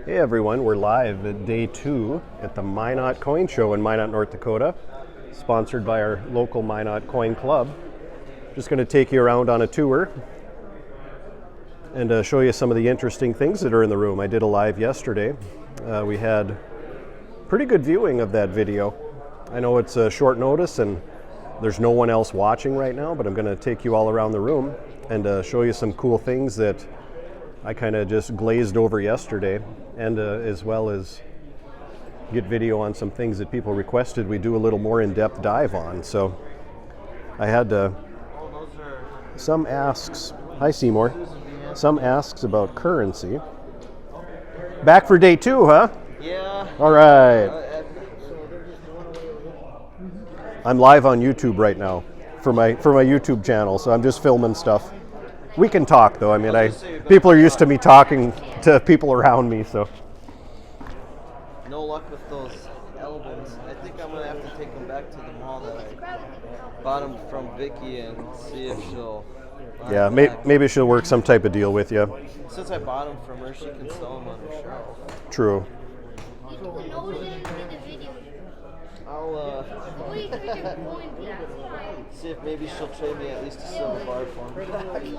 Hey everyone, we're live at day 2 at the Minot Coin Show in Minot, North Dakota, sponsored by our local Minot Coin Club. Just going to take you around on a tour and show you some of the interesting things that are in the room. I did a live yesterday. We had pretty good viewing of that video. I know it's short notice and there's no one else watching right now, but I'm going to take you all around the room and show you some cool things that I kind of just glazed over yesterday, and as well as get video on some things that people requested we do a little more in-depth dive on. So I had some asks. Hi Seymour. Some asks about currency. Back for day 2, huh? Yeah. All right. I'm live on YouTube right now for my YouTube channel, so I'm just filming stuff. We can talk though. I mean, people are used to me talking to people around me, so. No luck with those albums. I think I'm gonna have to take them back to the mall that I bought them from Vicky and see if she'll. Yeah, maybe she'll work some type of deal with you. Since I bought them from her, she can sell them on her shelf. True. I'll see if maybe she'll trade me at least a silver bar for me.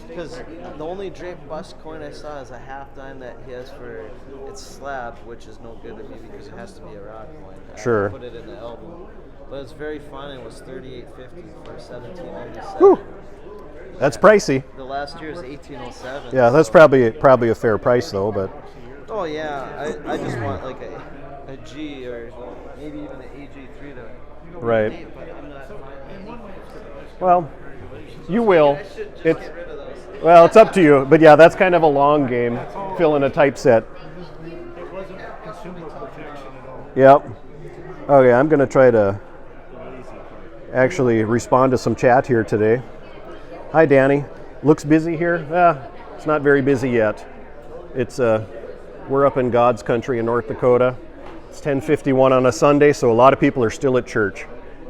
Because the only draped bust coin I saw is a half dime that he has for its slab, which is no good to me because it has to be a rock coin. Sure. I put it in the album, but it's very fun. It was $38.50 for 1797. Whew. That's pricey. The last year was 1807. Yeah, that's probably a fair price though, but. Oh yeah, I just want like a G or maybe even an AG3 to. Right. Well, you will. It's up to you, but yeah, that's kind of a long game, filling a typeset. It wasn't consumer protection at all. Yep. Okay, I'm going to try to actually respond to some chat here today. Hi, Danny. Looks busy here? It's not very busy yet. It's we're up in God's country in North Dakota. It's 10:51 on a Sunday, so a lot of people are still at church.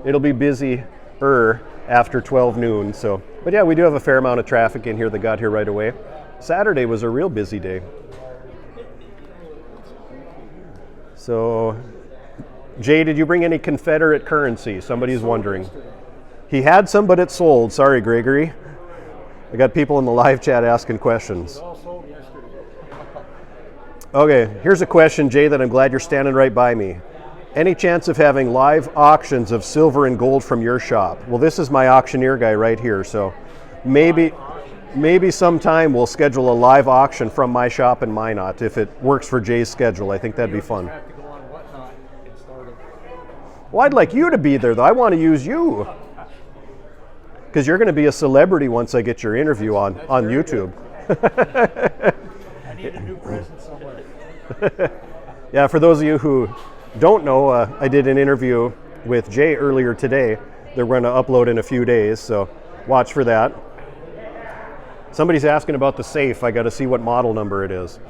It'll be busier after 12 noon. So, but yeah, we do have a fair amount of traffic in here that got here right away. Saturday was a real busy day. So, Jay, did you bring any Confederate currency? Somebody's wondering. He had some, but it sold. Sorry, Gregory. I got people in the live chat asking questions. Okay, here's a question, Jay, that I'm glad you're standing right by me. Any chance of having live auctions of silver and gold from your shop? Well, this is my auctioneer guy right here, so maybe sometime we'll schedule a live auction from my shop in Minot if it works for Jay's schedule. I think that'd be fun. Well, I'd like you to be there, though. I want to use you. Because you're going to be a celebrity once I get your interview on YouTube. I need a new present somewhere. Yeah, for those of you who don't know, I did an interview with Jay earlier today. They're going to upload in a few days, so watch for that. Somebody's asking about the safe. I got to see what model number it is.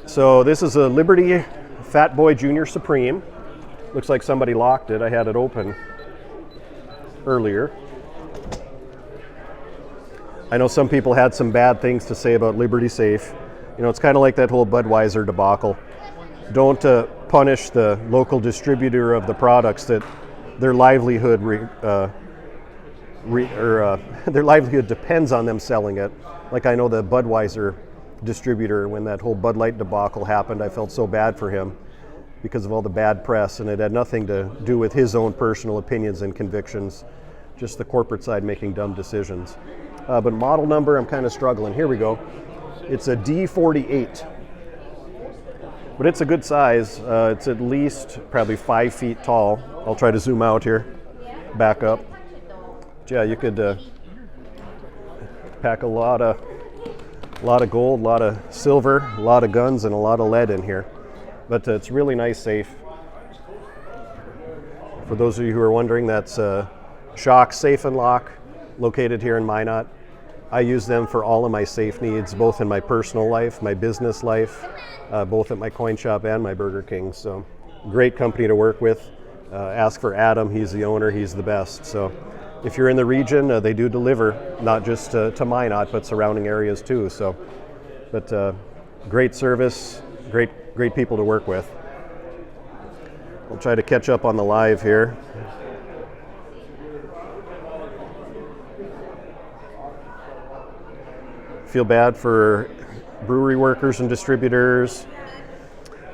So this is a Liberty Fat Boy Junior Supreme. Looks like somebody locked it. I had it open earlier. I know some people had some bad things to say about Liberty Safe. You know, it's kind of like that whole Budweiser debacle. Don't punish the local distributor of the products that their livelihood their livelihood depends on them selling it. Like I know the Budweiser distributor, when that whole Bud Light debacle happened, I felt so bad for him because of all the bad press, and it had nothing to do with his own personal opinions and convictions, just the corporate side making dumb decisions. But model number, I'm kind of struggling. Here we go. It's a D48. But it's a good size. It's at least probably 5 feet tall. I'll try to zoom out here. Back up. Yeah, you could pack a lot of gold, a lot of silver, a lot of guns, and a lot of lead in here. But it's a really nice safe. For those of you who are wondering, that's Shock Safe and Lock, located here in Minot. I use them for all of my safe needs, both in my personal life, my business life, both at my coin shop and my Burger King. So great company to work with. Ask for Adam, he's the owner, he's the best. So if you're in the region, they do deliver, not just to Minot, but surrounding areas too. So But great service, great people to work with. We'll try to catch up on the live here. Feel bad for brewery workers and distributors.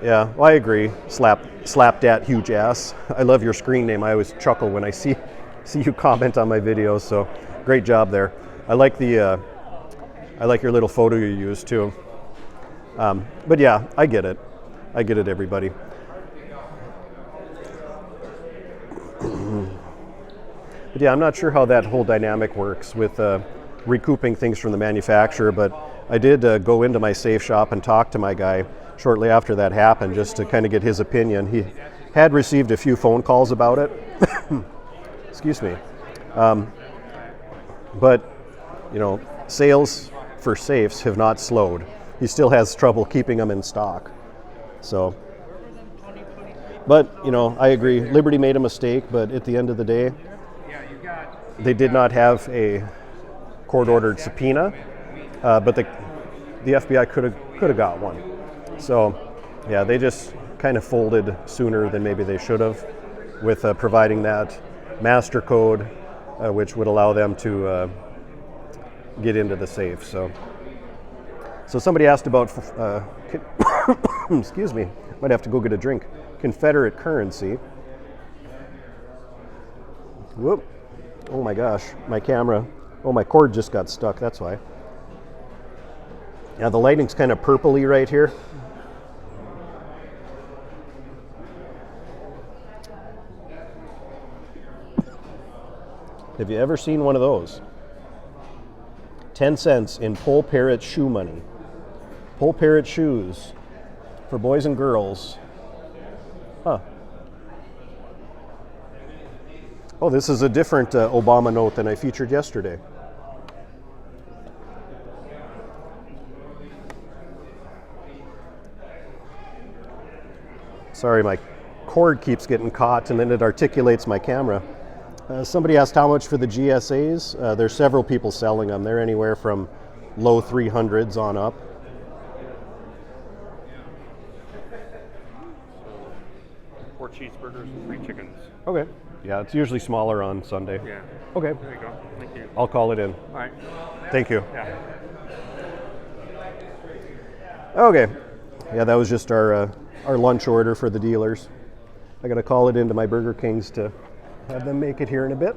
Yeah, well, I agree. Slap dat huge ass. I love your screen name. I always chuckle when I see you comment on my videos. So great job there. I like the I like your little photo you used too. But yeah, I get it. I get it, everybody. But yeah, I'm not sure how that whole dynamic works with recouping things from the manufacturer, but I did go into my safe shop and talk to my guy shortly after that happened, just to kind of get his opinion. He had received a few phone calls about it. Excuse me. But, you know, sales for safes have not slowed. He still has trouble keeping them in stock. So, but, you know, I agree. Liberty made a mistake, but at the end of the day, they did not have a court-ordered subpoena, but the FBI could have got one. So, yeah, they just kind of folded sooner than maybe they should have, with providing that master code, which would allow them to get into the safe. So somebody asked about, excuse me, might have to go get a drink. Confederate currency. Whoop. Oh my gosh, my camera. Oh, my cord just got stuck, that's why. Yeah, the lighting's kind of purpley right here. Have you ever seen one of those? 10 cents in Pole Parrot shoe money. Pole Parrot shoes for boys and girls. Huh. Oh, this is a different Obama note than I featured yesterday. Sorry, my cord keeps getting caught and then it articulates my camera. Somebody asked how much for the GSAs. There's several people selling them. They're anywhere from low 300s on up. Four cheeseburgers and 3 chickens. Okay. Yeah, it's usually smaller on Sunday. Yeah. Okay. There you go. Thank you. I'll call it in. All right. Thank you. Yeah. Okay. Yeah, that was just our lunch order for the dealers. I got to call it into my Burger Kings to have them make it here in a bit.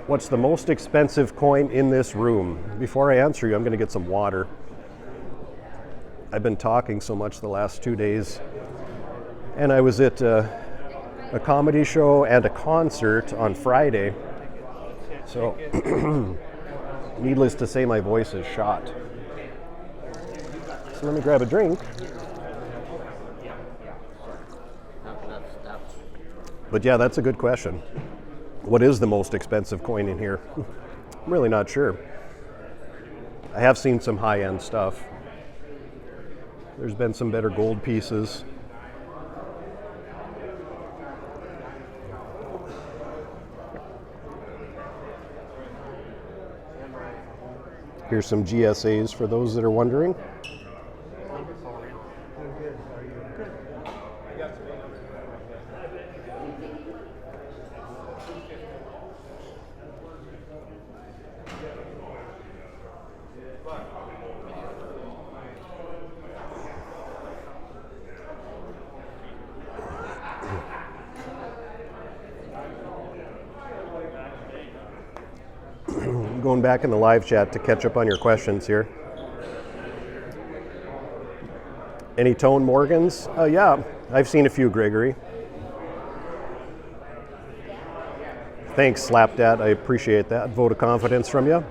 What's the most expensive coin in this room? Before I answer you, I'm going to get some water. I've been talking so much the last 2 days, and I was at a comedy show and a concert on Friday, so needless to say, my voice is shot. So let me grab a drink. But yeah, that's a good question. What is the most expensive coin in here? I'm really not sure. I have seen some high-end stuff. There's been some better gold pieces. Here's some GSAs for those that are wondering. Going back in the live chat to catch up on your questions here. Any Tone Morgans? Yeah, I've seen a few, Gregory. Thanks, Slapdat. I appreciate that. Vote of confidence from you.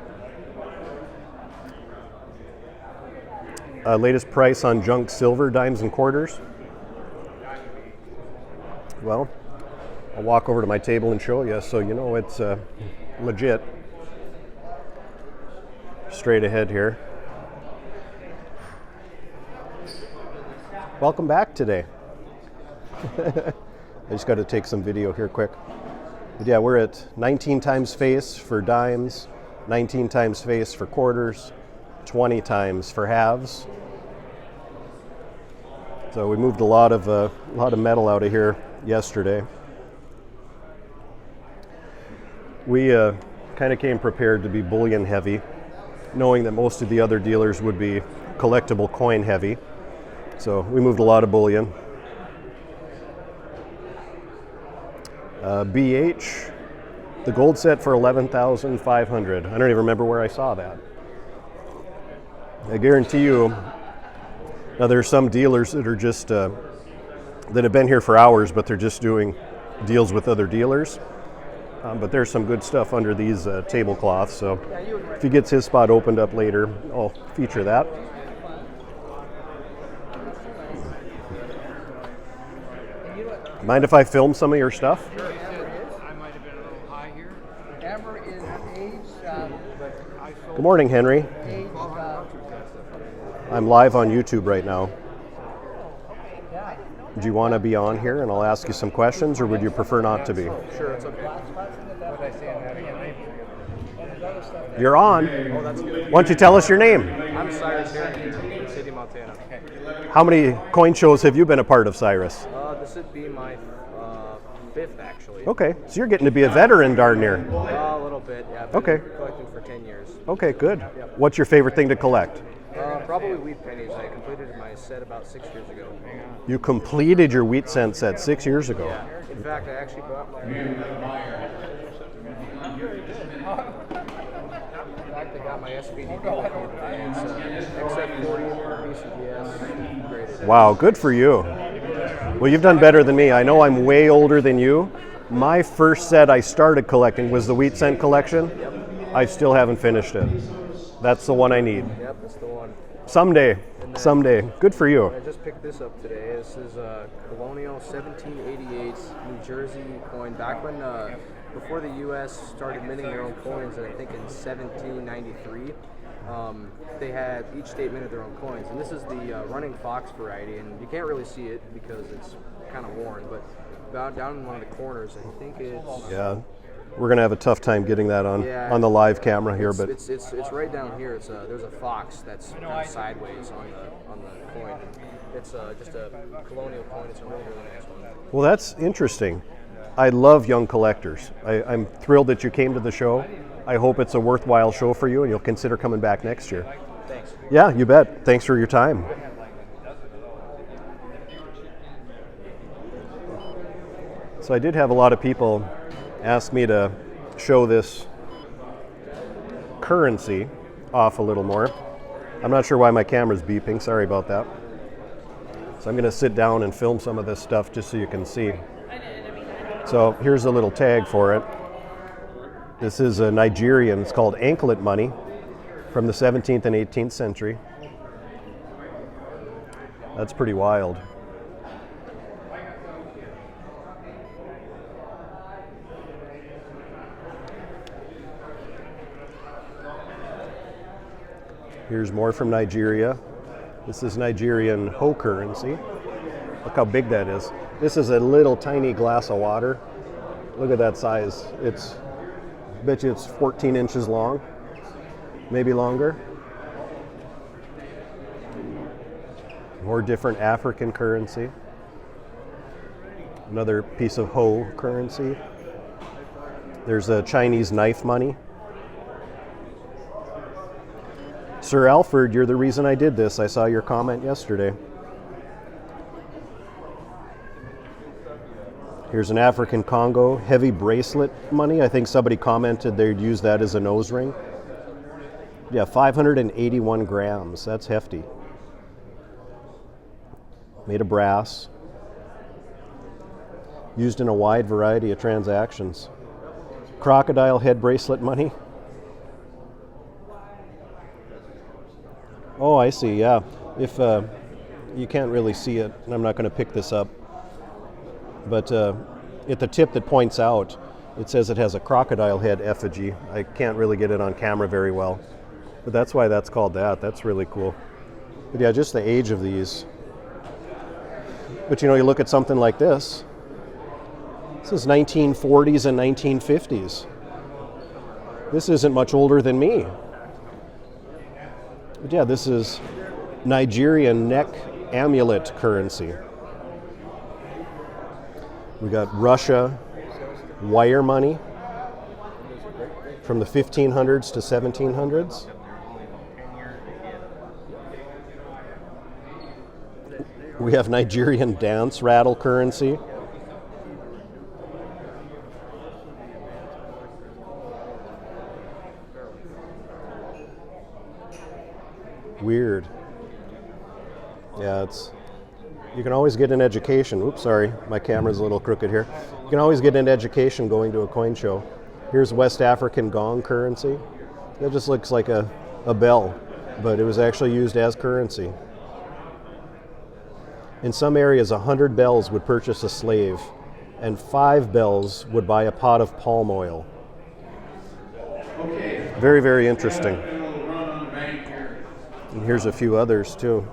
Latest price on junk silver, dimes and quarters. Well, I'll walk over to my table and show you so you know it's legit. Straight ahead here. Welcome back today. I just got to take some video here quick. But yeah, we're at 19 times face for dimes, 19 times face for quarters, 20 times for halves. So we moved a lot of metal out of here yesterday. We kind of came prepared to be bullion heavy, knowing that most of the other dealers would be collectible coin heavy. So we moved a lot of bullion. BH, the gold set for 11,500. I don't even remember where I saw that. I guarantee you, now there's some dealers that are just, that have been here for hours, but they're just doing deals with other dealers. But there's some good stuff under these tablecloths, so if he gets his spot opened up later, I'll feature that. Mind if I film some of your stuff? I might have been a little high here. Camera is Good morning, Henry. I'm live on YouTube right now. Do you want to be on here and I'll ask you some questions, or would you prefer not to be? Sure, it's okay. What did I say on that again? You're on. Oh, that's good. Why don't you tell us your name? I'm Cyrus here in City, Montana. How many coin shows have you been a part of, Cyrus? This would be my fifth, actually. Okay, so you're getting to be a veteran darn near. A little bit, yeah. I've been Okay. collecting for 10 years. Okay, good. What's your favorite thing to collect? Probably wheat pennies. I completed my set about 6 years ago. You completed your wheat cent set 6 years ago. Yeah. In fact, I actually bought my. I got my SVD today. It's XF40 BCDS graded. Wow, good for you. Well, you've done better than me. I know I'm way older than you. My first set I started collecting was the wheat cent collection. Yep. I still haven't finished it. That's the one I need. Yep, that's the one. Someday. Someday. Good for you. I just picked this up today. This is a Colonial 1788 New Jersey coin. Back when, before the U.S. started minting their own coins, and I think in 1793, they had each state minted their own coins. And this is the running fox variety, and you can't really see it because it's kind of worn, but down in one of the corners, I think it's... Yeah. We're gonna have a tough time getting that on the live camera here, but it's right down here. It's there's a fox that's kind of sideways on the coin. It's just a colonial coin. It's a really nice one. well, that's interesting. I love young collectors. I'm thrilled that you came to the show. I hope it's a worthwhile show for you, and you'll consider coming back next year. Thanks. Yeah, you bet. Thanks for your time. So I did have a lot of people ask me to show this currency off a little more. I'm not sure why my camera's beeping. Sorry about that. So I'm going to sit down and film some of this stuff just so you can see. So here's a little tag for it. This is a Nigerian. It's called anklet money from the 17th and 18th century. That's pretty wild. Here's more from Nigeria. This is Nigerian Ho currency. Look how big that is. This is a little tiny glass of water. Look at that size. I bet you it's 14 inches long, maybe longer. More different African currency. Another piece of Ho currency. There's a Chinese knife money. Sir Alfred, you're the reason I did this. I saw your comment yesterday. Here's an African Congo heavy bracelet money. I think somebody commented they'd use that as a nose ring. Yeah, 581 grams. That's hefty. Made of brass. Used in a wide variety of transactions. Crocodile head bracelet money. Oh, I see, yeah. If you can't really see it, and I'm not going to pick this up, but at the tip that points out, it says it has a crocodile head effigy. I can't really get it on camera very well, but that's why that's called that. That's really cool. But yeah, just the age of these. But you know, you look at something like this. This is 1940s and 1950s. This isn't much older than me. But yeah, this is Nigerian neck amulet currency. We got Russia wire money from the 1500s to 1700s. We have Nigerian dance rattle currency. Weird. Yeah, you can always get an education. Oops, sorry, my camera's a little crooked here. You can always get an education going to a coin show. Here's West African gong currency. That just looks like a bell, but it was actually used as currency. In some areas, 100 bells would purchase a slave, and 5 bells would buy a pot of palm oil. Very, very interesting. And here's a few others too.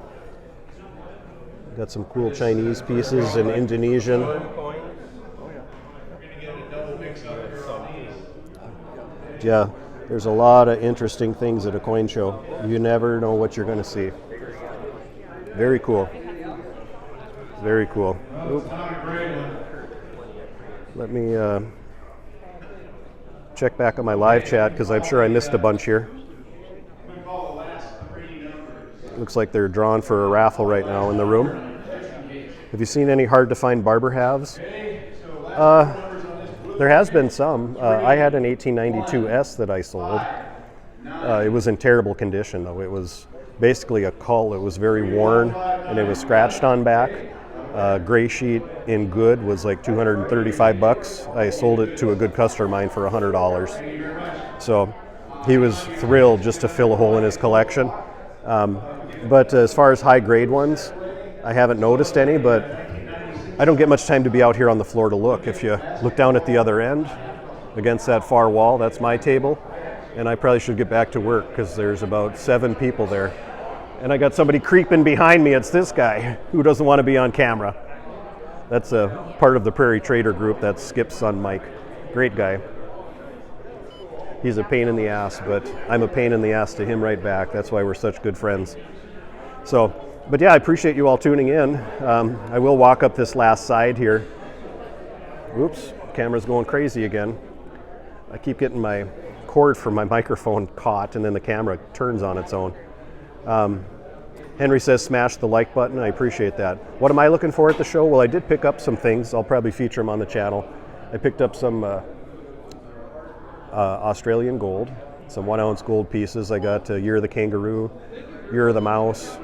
Got some cool Chinese pieces in Indonesian. Yeah, there's a lot of interesting things at a coin show. You never know what you're going to see. Very cool. Very cool. Oop. Let me check back on my live chat because I'm sure I missed a bunch here. Looks like they're drawn for a raffle right now in the room. Have you seen any hard to find Barber halves? There has been some. I had an 1892 S that I sold. It was in terrible condition though. It was basically a cull. It was very worn and it was scratched on back. Gray sheet in good was like $235. I sold it to a good customer of mine for $100. So he was thrilled just to fill a hole in his collection. But as far as high grade ones, I haven't noticed any, but I don't get much time to be out here on the floor to look. If you look down at the other end against that far wall, that's my table. And I probably should get back to work because there's about 7 people there. And I got somebody creeping behind me. It's this guy who doesn't want to be on camera. That's a part of the Prairie Trader group. That's Skip's son, Mike. Great guy. He's a pain in the ass, but I'm a pain in the ass to him right back. That's why we're such good friends. So, but yeah, I appreciate you all tuning in. I will walk up this last side here. Oops, camera's going crazy again. I keep getting my cord from my microphone caught and then the camera turns on its own. Henry says smash the like button. I appreciate that. What am I looking for at the show? Well, I did pick up some things. I'll probably feature them on the channel. I picked up some Australian gold, some 1 ounce gold pieces. I got Year of the Kangaroo, Year of the Mouse.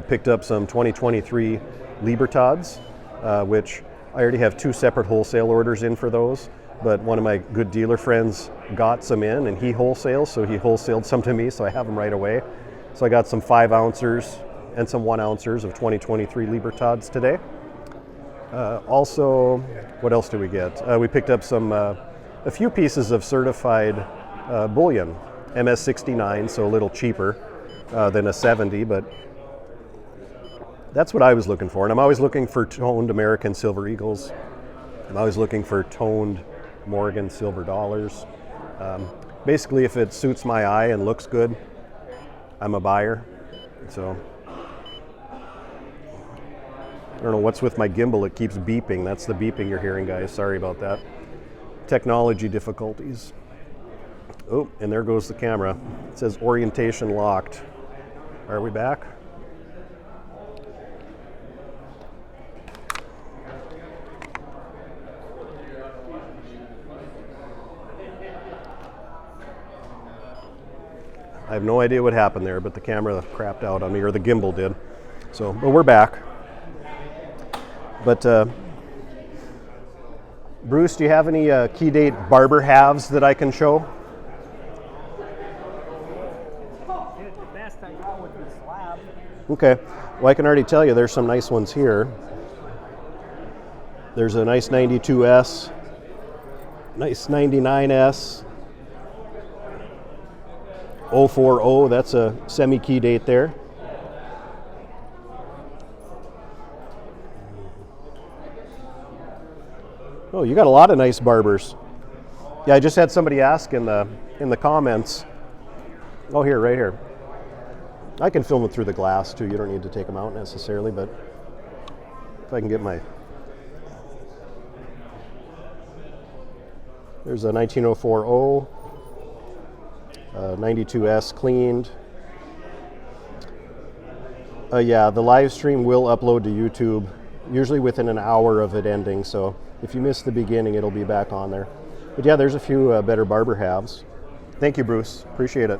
Picked up some 2023 Libertads, which I already have 2 separate wholesale orders in for those. But one of my good dealer friends got some in and he wholesales, so he wholesaled some to me, so I have them right away. So I got some 5 ouncers and some 1 ouncers of 2023 Libertads today. Also, what else do we get? We picked up some a few pieces of certified bullion, MS69, so a little cheaper than a 70, but that's what I was looking for. And I'm always looking for toned American silver eagles. I'm always looking for toned Morgan silver dollars. Basically, if it suits my eye and looks good, I'm a buyer. So I don't know what's with my gimbal. It keeps beeping. That's the beeping you're hearing, guys. Sorry about that. Technology difficulties. Oh, and there goes the camera. It says orientation locked. Are we back? I have no idea what happened there, but the camera crapped out on me, or the gimbal did. So, but we're back. But Bruce, do you have any key date Barber halves that I can show? The best I got was the slab. Okay. Well, I can already tell you there's some nice ones here. There's a nice 92S, nice 99S, 040, that's a semi-key date there. Oh, you got a lot of nice Barbers. Yeah, I just had somebody ask in the comments. Oh, here, right here. I can film it through the glass too. You don't need to take them out necessarily, but if I can get my... There's a 1904 O, 92S cleaned. Yeah, the live stream will upload to YouTube, usually within an hour of it ending, so if you missed the beginning, it'll be back on there. But yeah, there's a few better Barber halves. Thank you, Bruce. Appreciate it.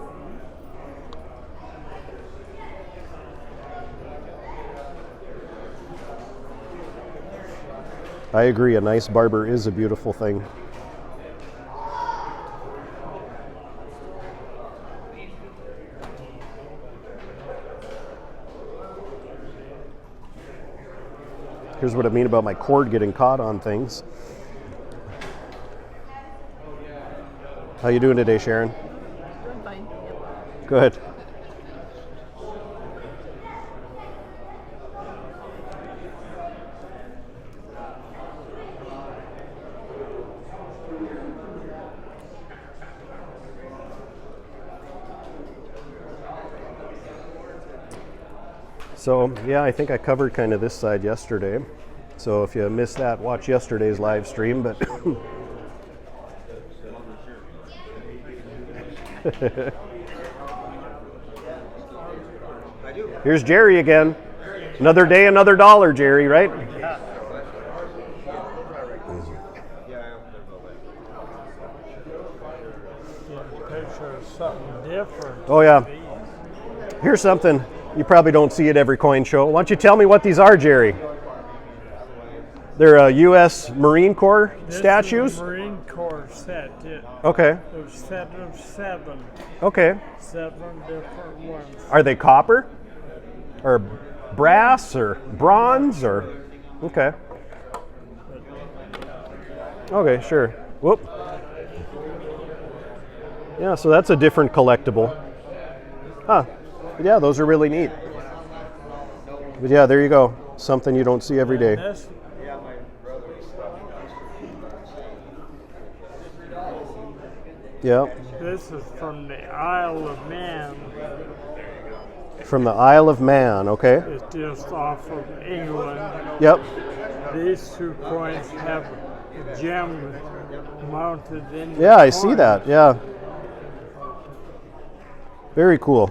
I agree, a nice Barber is a beautiful thing. Here's what I mean about my cord getting caught on things. How you doing today, Sharon? Doing fine. Yep. Good. So yeah, I think I covered kind of this side yesterday. So if you missed that, watch yesterday's live stream. But here's Jerry again. Another day, another dollar, Jerry, right? Picture of something different. Oh yeah. Here's something. You probably don't see it every coin show. Why don't you tell me what these are, Jerry? They're U.S. Marine Corps statues? Is a Marine Corps set. Okay. There's set of 7. Okay. 7 different ones. Are they copper? Or brass or bronze or? Okay. Okay, sure. Whoop. Yeah, so that's a different collectible. Huh. Yeah, those are really neat. But yeah, there you go. Something you don't see every day. This, Yeah. this is from the Isle of Man. From the Isle of Man, okay. It's just off of England. Yep. These 2 coins have a gem mounted in. Yeah, the I see coin. that. Yeah. Very cool.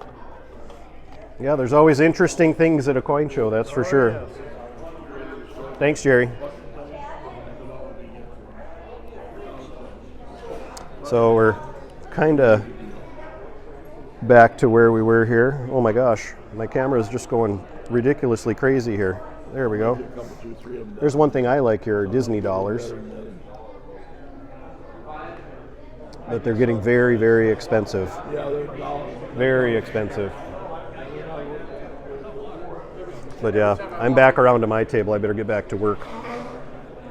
Yeah, there's always interesting things at a coin show, that's for sure. Thanks, Jerry. So we're kind of back to where we were here. Oh my gosh, my camera is just going ridiculously crazy here. There we go. There's one thing I like here, Disney dollars. But they're getting very, very expensive. Very expensive. But yeah, I'm back around to my table. I better get back to work.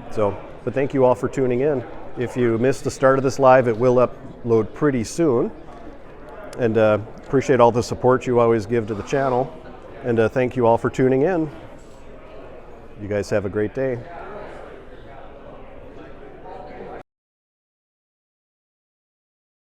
So, but thank you all for tuning in. If you missed the start of this live, it will upload pretty soon. And appreciate all the support you always give to the channel. And thank you all for tuning in. You guys have a great day.